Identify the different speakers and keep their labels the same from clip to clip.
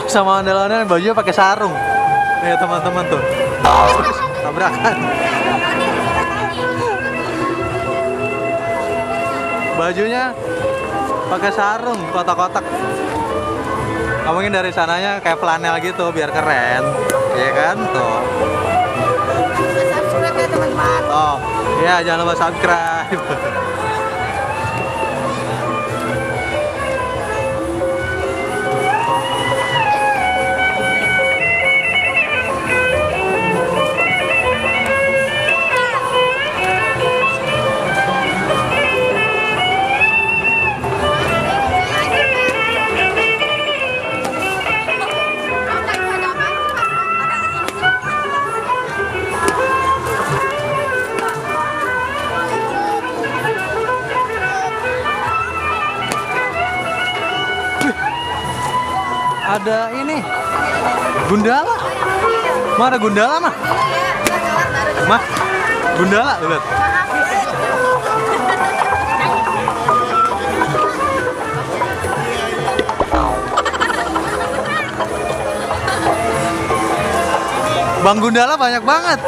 Speaker 1: sama ondel-ondel bajunya pakai sarung. Nih teman-teman tuh. Tabrakan. Bajunya pakai sarung kotak-kotak. Mungkin dari sananya kayak flanel gitu biar keren. Iya kan tuh.
Speaker 2: Subscribe ya teman-teman.
Speaker 1: Oh, iya jangan lupa subscribe. Ada ini Gundala. Mana Gundala mah? Mah Gundala lihat. Bang Gundala banyak banget.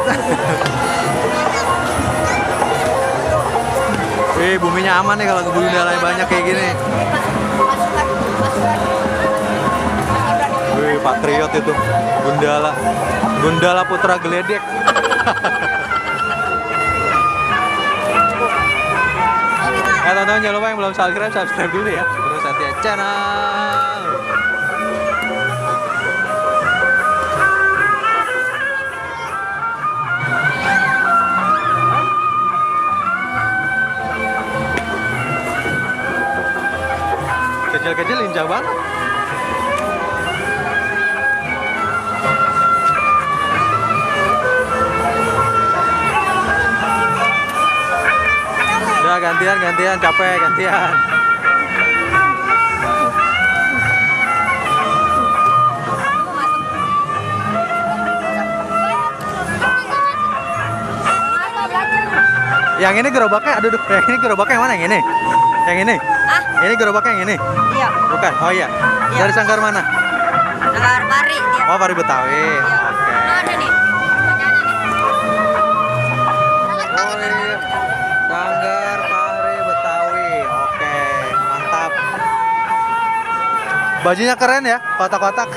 Speaker 1: Buminya aman nih kalau Gundala banyak kayak gini. Patriot itu Gundala Putra Geledek. Ya teman-teman jangan lupa yang belum subscribe dulu ya. Terus hati channel. Kecil-kecil lincah banget. Gantian capek gantian. Yang ini gerobaknya, aduh, yang ini gerobaknya yang mana yang ini? Yang ini?
Speaker 2: Ah?
Speaker 1: Ini gerobaknya yang ini?
Speaker 2: Iya.
Speaker 1: Bukan? Oh iya.
Speaker 2: Iya.
Speaker 1: Dari Sanggar mana?
Speaker 2: Sanggar Pari dia.
Speaker 1: Oh, Pari Betawi.
Speaker 2: Iya.
Speaker 1: Oke.
Speaker 2: Ada nih.
Speaker 1: Oh iya. Sanggar Pari Betawi. Oke, mantap. Bajunya keren ya, kotak-kotak.